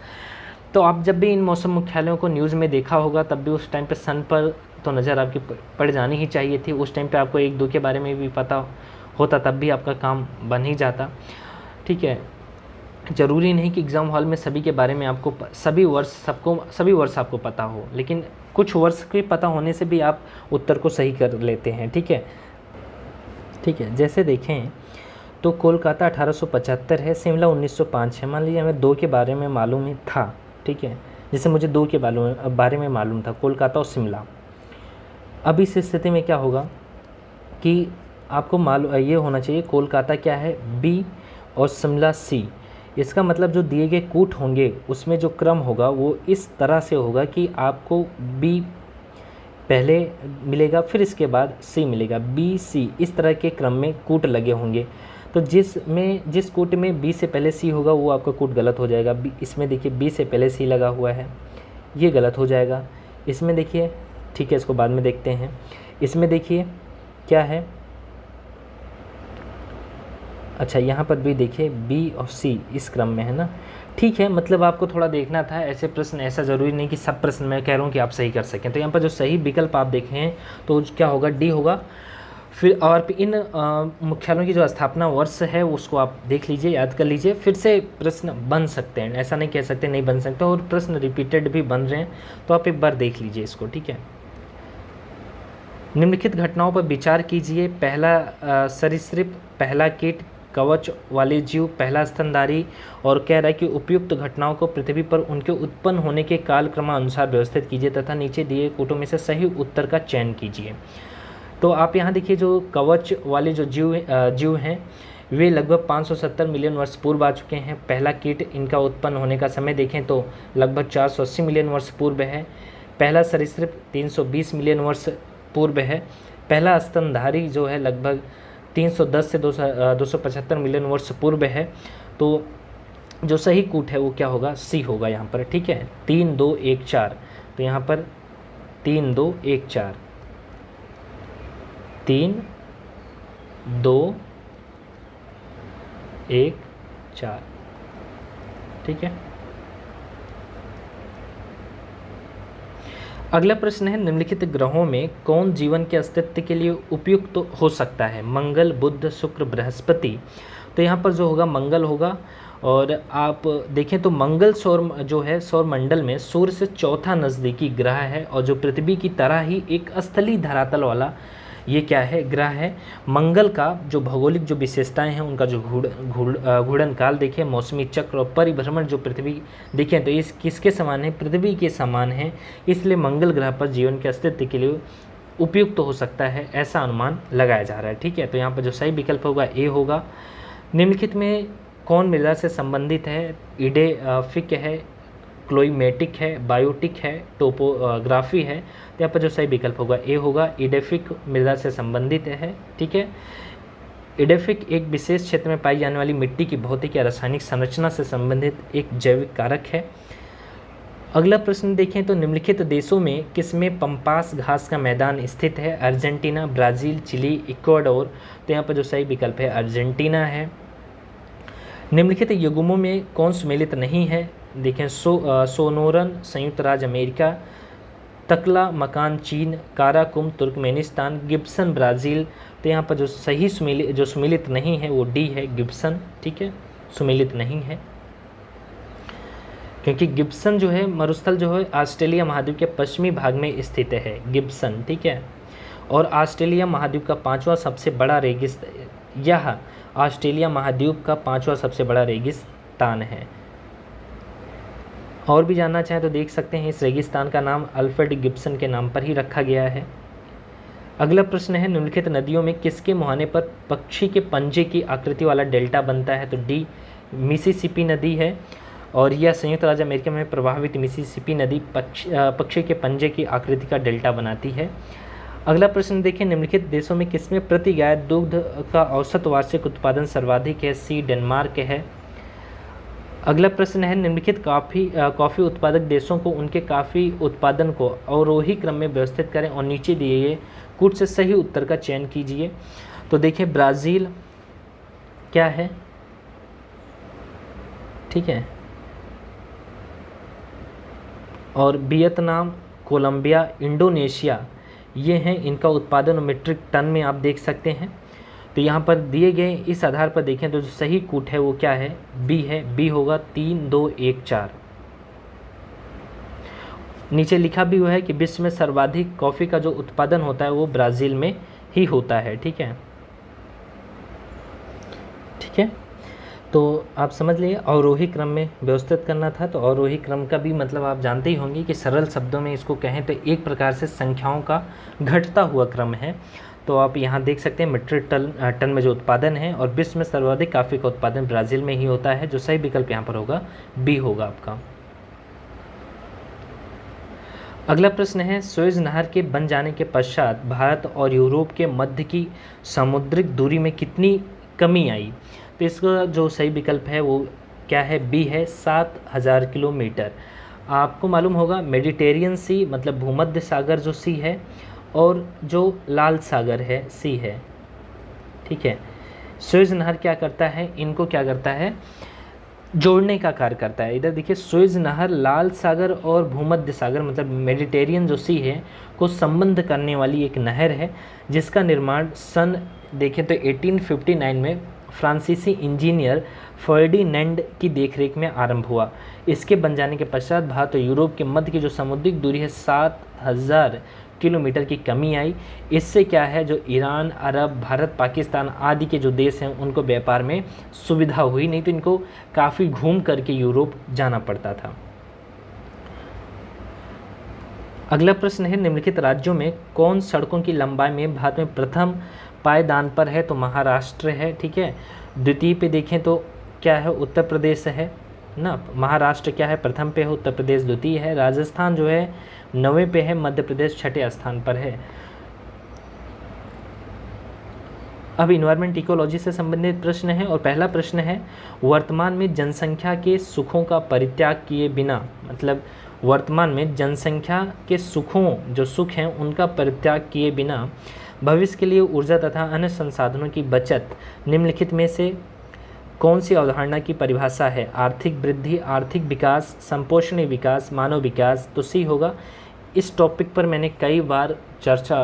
तो आप जब भी इन मौसम मुख्यालयों को न्यूज़ में देखा होगा तब भी उस टाइम पे सन पर तो नज़र आपकी पड़ जानी ही चाहिए थी। उस टाइम पे आपको 1-2 के बारे में भी पता होता तब भी आपका काम बन ही जाता, ठीक है। ज़रूरी नहीं कि एग्ज़ाम हॉल में सभी के बारे में आपको सभी वर्ष आपको पता हो, लेकिन कुछ वर्ष के पता होने से भी आप उत्तर को सही कर लेते हैं, ठीक है, ठीक है। जैसे देखें तो कोलकाता 1875 है, शिमला 1905 है। मान लीजिए हमें 2 के बारे में मालूम ही था, ठीक है, जैसे मुझे 2 के बारे में मालूम था, कोलकाता और शिमला। अब इस स्थिति में क्या होगा कि आपको मालूम ये होना चाहिए कोलकाता क्या है बी और शिमला सी। इसका मतलब जो दिए गए कूट होंगे उसमें जो क्रम होगा वो इस तरह से होगा कि आपको बी पहले मिलेगा, फिर इसके बाद सी मिलेगा, बी सी, इस तरह के क्रम में कूट लगे होंगे। तो जिस कूट में बी से पहले सी होगा वो आपका कूट गलत हो जाएगा। इसमें देखिए बी से पहले सी लगा हुआ है, ये गलत हो जाएगा। इसमें देखिए, ठीक है, इसको बाद में देखते हैं। इसमें देखिए क्या है, अच्छा यहाँ पर भी देखिए बी और सी इस क्रम में है ना, ठीक है, मतलब आपको थोड़ा देखना था ऐसे प्रश्न, ऐसा ज़रूरी नहीं कि सब प्रश्न मैं कह रहा हूँ कि आप सही कर सकें। तो यहाँ पर जो सही विकल्प आप देखें हैं तो क्या होगा, डी होगा। फिर और इन मुख्यालयों की जो स्थापना वर्ष है उसको आप देख लीजिए, याद कर लीजिए, फिर से प्रश्न बन सकते हैं, ऐसा नहीं कह सकते नहीं बन सकते, और प्रश्न रिपीटेड भी बन रहे हैं, तो आप एक बार देख लीजिए इसको, ठीक है। निम्नलिखित घटनाओं पर विचार कीजिए। पहला सरीसृप, पहला कीट, कवच वाले जीव, पहला स्तनधारी, और कह रहा है कि उपयुक्त घटनाओं को पृथ्वी पर उनके उत्पन्न होने के कालक्रमानुसार व्यवस्थित कीजिए तथा नीचे दिए कोटों में से सही उत्तर का चयन कीजिए। तो आप यहाँ देखिए, जो कवच वाले जो जीव हैं वे लगभग 570 मिलियन वर्ष पूर्व आ चुके हैं। पहला कीट, इनका उत्पन्न होने का समय देखें तो लगभग 480 मिलियन वर्ष पूर्व है। पहला सरीसृप 320 मिलियन वर्ष पूर्व है। पहला स्तनधारी जो है लगभग 310 से 275 मिलियन वर्ष पूर्व है। तो जो सही कूट है वो क्या होगा, सी होगा यहाँ पर, ठीक है। 3 2 1 4, तो यहाँ पर 3 2 1 4, 3 2 1 4, ठीक है। अगला प्रश्न है, निम्नलिखित ग्रहों में कौन जीवन के अस्तित्व के लिए उपयुक्त हो सकता है। मंगल, बुध, शुक्र, बृहस्पति। तो यहाँ पर जो होगा मंगल होगा। और आप देखें तो मंगल जो है सौरमंडल में सूर्य से चौथा नज़दीकी ग्रह है, और जो पृथ्वी की तरह ही एक स्थलीय धरातल वाला ये क्या है, ग्रह है। मंगल का जो भौगोलिक जो विशेषताएं हैं, उनका जो घूर्णन काल देखिए, मौसमी चक्र और परिभ्रमण जो पृथ्वी देखें तो इस किसके समान है, पृथ्वी के समान है, इसलिए मंगल ग्रह पर जीवन के अस्तित्व के लिए उपयुक्त हो सकता है, ऐसा अनुमान लगाया जा रहा है, ठीक है। तो यहाँ पर जो सही विकल्प होगा ए होगा। निम्नलिखित में कौन मृदा से संबंधित है। इडेफिक है, क्लोइमेटिक है, बायोटिक है, टोपोग्राफी है। तो यहाँ पर जो सही विकल्प होगा ए होगा। इडेफिक मृदा से संबंधित है, ठीक है। इडेफिक एक विशेष क्षेत्र में पाई जाने वाली मिट्टी की भौतिक या रासायनिक संरचना से संबंधित एक जैविक कारक है। अगला प्रश्न देखें तो निम्नलिखित देशों में किसमें पंपास घास का मैदान स्थित है। Argentina, Brazil, Chile, Ecuador. तो यहाँ पर जो सही विकल्प है अर्जेंटीना है। निम्नलिखित युग्मों में कौन सम्मिलित नहीं है। देखें सोनोरन संयुक्त राज्य अमेरिका, तकला मकान चीन, काराकुम तुर्कमेनिस्तान, गिब्सन ब्राज़ील। तो यहाँ पर जो सही सम्मिलित नहीं है वो डी है, गिब्सन, ठीक है, सम्मिलित नहीं है, क्योंकि गिब्सन जो है मरुस्थल जो है ऑस्ट्रेलिया महाद्वीप के पश्चिमी भाग में स्थित है, गिब्सन, ठीक है। और ऑस्ट्रेलिया महाद्वीप का पांचवा सबसे बड़ा रेगिस्तान, यह ऑस्ट्रेलिया महाद्वीप का पांचवा सबसे बड़ा रेगिस्तान है। और भी जानना चाहें तो देख सकते हैं, इस रेगिस्तान का नाम अल्फ्रेड गिब्सन के नाम पर ही रखा गया है। अगला प्रश्न है, निम्नलिखित नदियों में किसके मुहाने पर पक्षी के पंजे की आकृति वाला डेल्टा बनता है। तो डी मिसिसिपी नदी है, और यह संयुक्त राज्य अमेरिका में प्रभावित मिसिसिपी नदी पक्षी के पंजे की आकृति का डेल्टा बनाती है। अगला प्रश्न देखिए, निम्नलिखित देशों में किसमें प्रति गाय दुग्ध का औसत वार्षिक उत्पादन सर्वाधिक है। सी डेनमार्क है। अगला प्रश्न है, निम्नलिखित कॉफ़ी उत्पादक देशों को उनके कॉफ़ी उत्पादन को अवरोही क्रम में व्यवस्थित करें और नीचे दिए गए कूट से सही उत्तर का चयन कीजिए। तो देखिए ब्राज़ील क्या है, ठीक है, और वियतनाम, कोलंबिया, इंडोनेशिया, ये हैं, इनका उत्पादन मीट्रिक टन में आप देख सकते हैं। तो यहाँ पर दिए गए इस आधार पर देखें तो जो सही कूट है वो क्या है, बी है, बी होगा 3 2 1 4। नीचे लिखा भी हुआ है कि विश्व में सर्वाधिक कॉफ़ी का जो उत्पादन होता है वो ब्राज़ील में ही होता है, ठीक है, ठीक है। तो आप समझ लिए अवरोही क्रम में व्यवस्थित करना था। तो अवरोही क्रम का भी मतलब आप जानते ही होंगे कि सरल शब्दों में इसको कहें तो एक प्रकार से संख्याओं का घटता हुआ क्रम है। तो आप यहाँ देख सकते हैं मीट्रिक टन में जो उत्पादन है, और विश्व में सर्वाधिक कॉफ़ी का उत्पादन ब्राज़ील में ही होता है। जो सही विकल्प यहाँ पर होगा बी होगा आपका। अगला प्रश्न है, सुएज नहर के बन जाने के पश्चात भारत और यूरोप के मध्य की समुद्रिक दूरी में कितनी कमी आई। तो इसका जो सही विकल्प है वो क्या है, बी है 7000 किलोमीटर। आपको मालूम होगा मेडिटेरियन सी मतलब भूमध्य सागर जो सी है, और जो लाल सागर है सी है, ठीक है। सुएज नहर क्या करता है, इनको क्या करता है, जोड़ने का कार्य करता है। इधर देखिए सुएज नहर लाल सागर और भूमध्य सागर मतलब मेडिटेरियन जो सी है को संबंध करने वाली एक नहर है, जिसका निर्माण सन देखें तो 1859 में फ्रांसीसी इंजीनियर फर्डिनेंड की देखरेख में आरंभ हुआ। इसके बन जाने के पश्चात भारत और यूरोप के मध्य की जो समुद्रिक दूरी है 7000 किलोमीटर की कमी आई। इससे क्या है, जो ईरान, अरब, भारत, पाकिस्तान आदि के जो देश हैं उनको व्यापार में सुविधा हुई, नहीं तो इनको काफ़ी घूम करके यूरोप जाना पड़ता था। अगला प्रश्न है, निम्नलिखित राज्यों में कौन सड़कों की लंबाई में भारत में प्रथम पायदान पर है, तो महाराष्ट्र है, ठीक है। द्वितीय पे देखें तो क्या है, उत्तर प्रदेश है ना। महाराष्ट्र क्या है, प्रथम पे है, उत्तर प्रदेश द्वितीय है, राजस्थान जो है 9वें पे है, मध्य प्रदेश 6ठे स्थान पर है। अब इन्वायरमेंट इकोलॉजी से संबंधित प्रश्न है, और पहला प्रश्न है, वर्तमान में जनसंख्या के सुखों का परित्याग किए बिना, मतलब वर्तमान में जनसंख्या के सुखों जो सुख हैं उनका परित्याग किए बिना भविष्य के लिए ऊर्जा तथा अन्य संसाधनों की बचत निम्नलिखित में से कौन सी अवधारणा की परिभाषा है। आर्थिक वृद्धि, आर्थिक विकास, संपोषणीय विकास, मानव विकास, तो सी होगा। इस टॉपिक पर मैंने कई बार चर्चा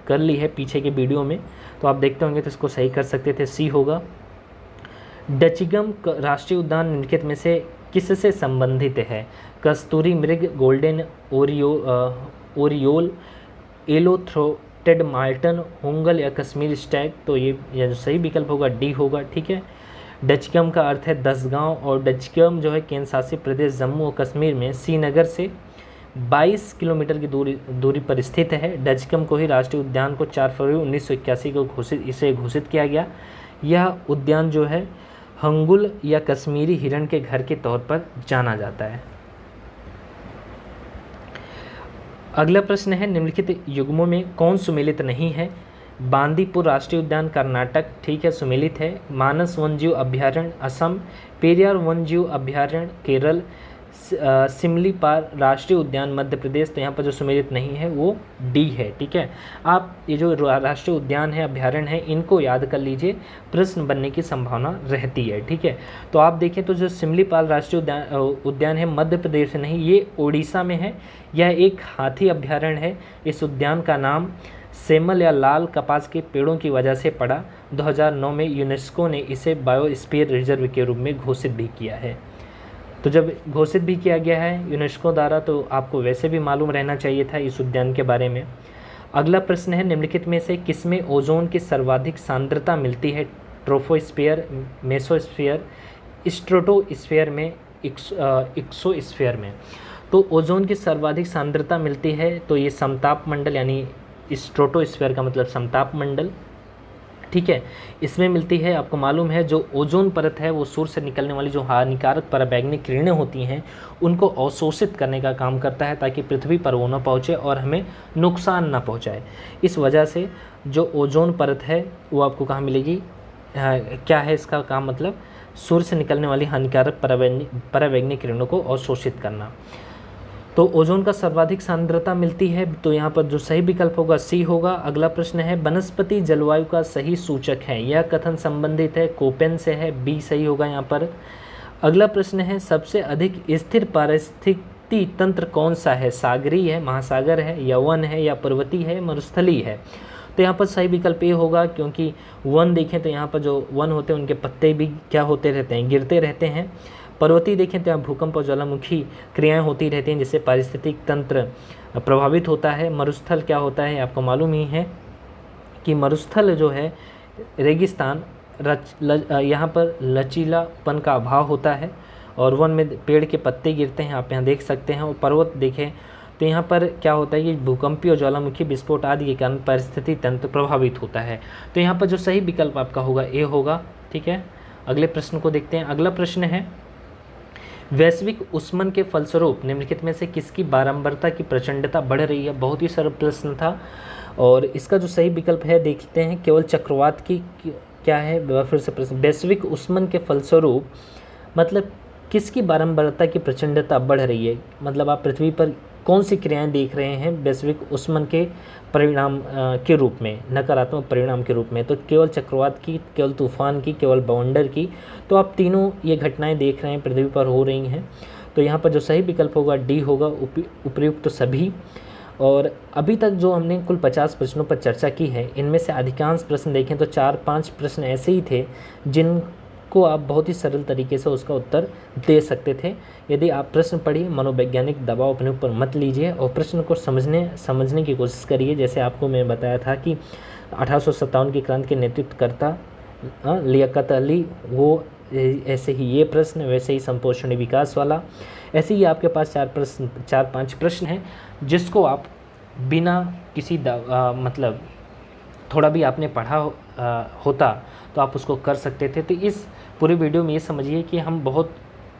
कर ली है पीछे के वीडियो में, तो आप देखते होंगे तो इसको सही कर सकते थे, सी होगा। डचिगम राष्ट्रीय उद्यान निम्नलिखित में से किससे संबंधित है। कस्तूरी मृग, गोल्डन ओरियोल, एलोथ्रोटेड माल्टन, होंगल या कश्मीर स्टैग, तो ये जो सही विकल्प होगा डी होगा, ठीक है। डचकम का अर्थ है 10 गांव, और डचकम जो है केंद्र शासित प्रदेश जम्मू और कश्मीर में श्रीनगर से 22 किलोमीटर की दूरी पर स्थित है। डचकम को ही राष्ट्रीय उद्यान को 4 फरवरी 1981 को घोषित किया गया। यह उद्यान जो है हंगुल या कश्मीरी हिरण के घर के तौर पर जाना जाता है। अगला प्रश्न है, निम्नलिखित युग्मों में कौन सुमेलित नहीं है। बांदीपुर राष्ट्रीय उद्यान कर्नाटक, ठीक है, सुमेलित है। मानस वन्यजीव अभ्यारण्य असम, पेरियार वन्यजीव अभ्यारण्य केरल, सिमलीपाल राष्ट्रीय उद्यान मध्य प्रदेश, तो यहाँ पर जो सुमेलित नहीं है वो डी है, ठीक है। आप ये जो राष्ट्रीय उद्यान है, अभ्यारण्य है, इनको याद कर लीजिए, प्रश्न बनने की संभावना रहती है, ठीक है। तो आप देखें तो जो सिमलीपाल राष्ट्रीय उद्यान है मध्य प्रदेश में नहीं, ये ओडिशा में है। यह एक हाथी अभ्यारण्य है। इस उद्यान का नाम सेमल या लाल कपास के पेड़ों की वजह से पड़ा। 2009 में यूनेस्को ने इसे बायोस्फीयर रिजर्व के रूप में घोषित भी किया है। तो जब घोषित भी किया गया है यूनेस्को द्वारा, तो आपको वैसे भी मालूम रहना चाहिए था इस उद्यान के बारे में। अगला प्रश्न है, निम्नलिखित में से किसमें ओजोन की सर्वाधिक सांद्रता मिलती है। ट्रोपोस्फीयर, मेसोस्फीयर, स्ट्रेटोस्फीयर में, एक्सोस्फीयर में। तो ओजोन की सर्वाधिक सांद्रता मिलती है, तो ये समताप मंडल यानी स्ट्रेटोस्फीयर का मतलब समताप मंडल, ठीक है, इसमें मिलती है। आपको मालूम है जो ओजोन परत है वो सूर्य से निकलने वाली जो हानिकारक पराबैंगनी किरणें होती हैं उनको अवशोषित करने का काम करता है, ताकि पृथ्वी पर वो न पहुँचे और हमें नुकसान न पहुँचाए। इस वजह से जो ओजोन परत है वो आपको कहाँ मिलेगी, क्या है इसका काम, मतलब सूर्य से निकलने वाली हानिकारक पराबैंगनी किरणों को अवशोषित करना। तो ओजोन का सर्वाधिक सांद्रता मिलती है, तो यहाँ पर जो सही विकल्प होगा सी होगा। अगला प्रश्न है, वनस्पति जलवायु का सही सूचक है। यह कथन संबंधित है कोपेन से है, बी सही होगा यहाँ पर। अगला प्रश्न है, सबसे अधिक स्थिर पारिस्थितिकी तंत्र कौन सा है। सागरीय है, महासागर है, या वन है, या पर्वतीय है, मरुस्थलीय है। तो यहाँ पर सही विकल्प ये होगा, क्योंकि वन देखें तो यहाँ पर जो वन होते हैं उनके पत्ते भी क्या होते रहते हैं, गिरते रहते हैं। पर्वतीय देखें तो यहाँ भूकंप और ज्वालामुखी क्रियाएं होती रहती हैं, जिससे पारिस्थितिक तंत्र प्रभावित होता है। मरुस्थल क्या होता है आपको मालूम ही है कि मरुस्थल जो है रेगिस्तान, यहाँ पर लचीलापन का अभाव होता है, और वन में पेड़ के पत्ते गिरते हैं, आप यहाँ देख सकते हैं। और पर्वत देखें तो यहाँ पर क्या होता है कि भूकंपीय और ज्वालामुखी विस्फोट आदि के कारण पारिस्थितिक तंत्र प्रभावित होता है। तो यहाँ पर जो सही विकल्प आपका होगा ए होगा, ठीक है। अगले प्रश्न को देखते हैं। अगला प्रश्न है, वैश्विक उष्मन के फलस्वरूप निम्नलिखित में से किसकी बारंबारता की प्रचंडता बढ़ रही है। बहुत ही सरल प्रश्न था, और इसका जो सही विकल्प है देखते हैं, केवल चक्रवात की क्या है, फिर से प्रश्न। वैश्विक उष्मन के फलस्वरूप मतलब किसकी बारंबारता की प्रचंडता बढ़ रही है, मतलब आप पृथ्वी पर कौन सी क्रियाएं देख रहे हैं वैश्विक उष्मन के परिणाम के रूप में, नकारात्मक परिणाम के रूप में। तो केवल चक्रवात की, केवल तूफान की, केवल बवंडर की, तो आप तीनों ये घटनाएं देख रहे हैं पृथ्वी पर हो रही हैं। तो यहाँ पर जो सही विकल्प होगा डी होगा, उपयुक्त तो सभी। और अभी तक जो हमने कुल 50 प्रश्नों पर चर्चा की है, इनमें से अधिकांश प्रश्न देखें तो 4-5 प्रश्न ऐसे ही थे जिनको आप बहुत ही सरल तरीके से उसका उत्तर दे सकते थे। यदि आप प्रश्न पढ़िए, मनोवैज्ञानिक दबाव अपने ऊपर मत लीजिए और प्रश्न को समझने की कोशिश करिए। जैसे आपको मैं बताया था कि 1857 की क्रांति के नेतृत्वकर्ता लियाकत अली, वो ऐसे ही ये प्रश्न, वैसे ही संपोषणी विकास वाला, ऐसे ही आपके पास 4-5 प्रश्न हैं जिसको आप बिना किसी मतलब थोड़ा भी आपने पढ़ा होता तो आप उसको कर सकते थे। तो इस पूरे वीडियो में ये समझिए कि हम बहुत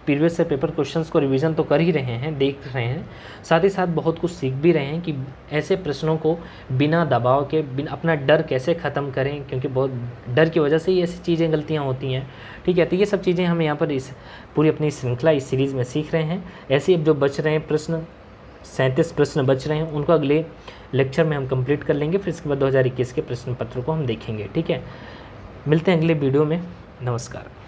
प्रीवियस से पेपर क्वेश्चंस को रिवीजन तो कर ही रहे हैं, देख रहे हैं, साथ ही साथ बहुत कुछ सीख भी रहे हैं कि ऐसे प्रश्नों को बिना दबाव के, बिना अपना डर कैसे ख़त्म करें, क्योंकि बहुत डर की वजह से ही ऐसी चीज़ें गलतियाँ होती हैं। ठीक है, तो ये सब चीज़ें हम यहाँ पर इस पूरी अपनी श्रृंखला, इस सीरीज़ में सीख रहे हैं। ऐसे अब जो बच रहे हैं प्रश्न, 37 प्रश्न बच रहे हैं, उनको अगले लेक्चर में हम कंप्लीट कर लेंगे। फिर इसके बाद 2021 के प्रश्न पत्र को हम देखेंगे। ठीक है, मिलते हैं अगले वीडियो में। नमस्कार।